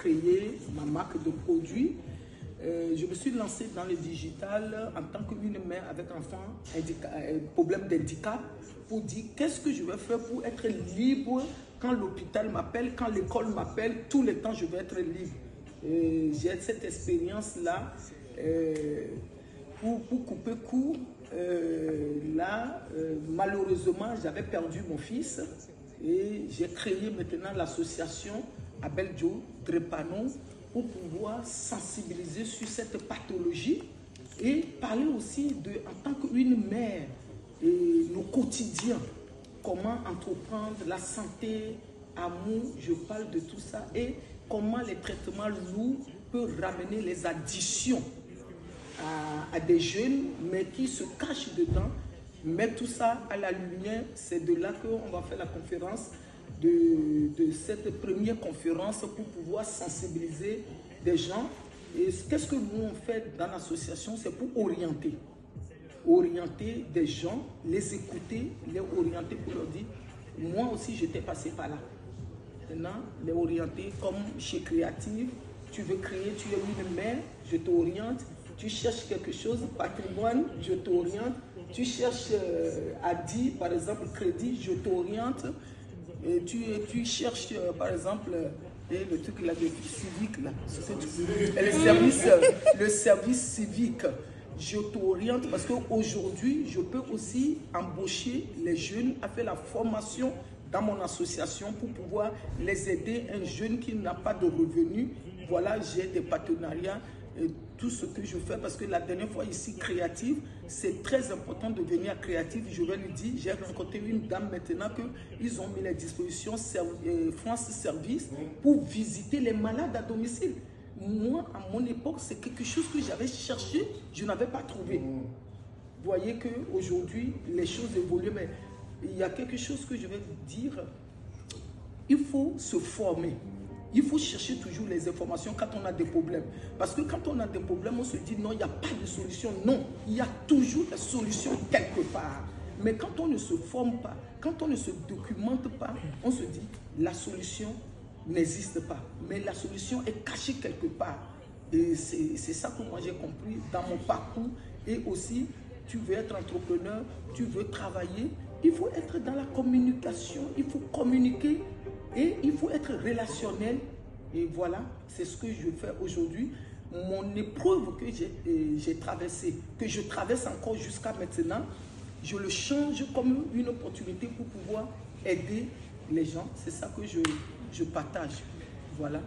créé ma marque de produits. Je me suis lancée dans le digital en tant qu'une mère avec enfant, problème d'handicap, pour dire qu'est-ce que je vais faire pour être libre quand l'hôpital m'appelle, quand l'école m'appelle, tout le temps je vais être libre. J'ai cette expérience-là pour couper court. Malheureusement, j'avais perdu mon fils et j'ai créé maintenant l'association Abel Joe Drepano pour pouvoir sensibiliser sur cette pathologie et parler aussi en tant qu'une mère, et nos quotidiens, comment entreprendre la santé, amour, je parle de tout ça et comment les traitements lourds peuvent ramener les addictions à des jeunes, mais qui se cachent dedans. Mettre tout ça à la lumière, c'est de là qu'on va faire la conférence, de cette première conférence pour pouvoir sensibiliser des gens. Et qu'est-ce que nous on fait dans l'association? C'est pour orienter des gens, les écouter, les orienter pour leur dire, moi aussi j'étais passé par là. Maintenant, les orienter comme chez Créative, tu veux créer, tu es une mère, je t'oriente. Tu cherches quelque chose, patrimoine, je t'oriente. Tu cherches Adi, par exemple, crédit, je t'oriente. Tu cherches, par exemple, le truc là, de civique, là, le service civique, je t'oriente parce qu'aujourd'hui, je peux aussi embaucher les jeunes à faire la formation dans mon association pour pouvoir les aider. Un jeune qui n'a pas de revenus, voilà, j'ai des partenariats. Et tout ce que je fais, parce que la dernière fois ici, Créative, c'est très important de venir à Créative. Je vais lui dire, j'ai rencontré une dame maintenant qu'ils ont mis les dispositions France Service pour visiter les malades à domicile. Moi, à mon époque, c'est quelque chose que j'avais cherché, je n'avais pas trouvé. Vous voyez qu'aujourd'hui, les choses évoluent, mais il y a quelque chose que je vais dire, il faut se former. Il faut chercher toujours les informations quand on a des problèmes. Parce que quand on a des problèmes, on se dit non, il n'y a pas de solution. Non, il y a toujours des solutions quelque part. Mais quand on ne se forme pas, quand on ne se documente pas, on se dit la solution n'existe pas. Mais la solution est cachée quelque part. Et c'est ça que moi j'ai compris dans mon parcours. Et aussi, tu veux être entrepreneur, tu veux travailler, il faut être dans la communication, il faut communiquer. Et il faut être relationnel. Et voilà, c'est ce que je fais aujourd'hui. Mon épreuve que j'ai traversée, que je traverse encore jusqu'à maintenant, je le change comme une opportunité pour pouvoir aider les gens. C'est ça que je partage. Voilà.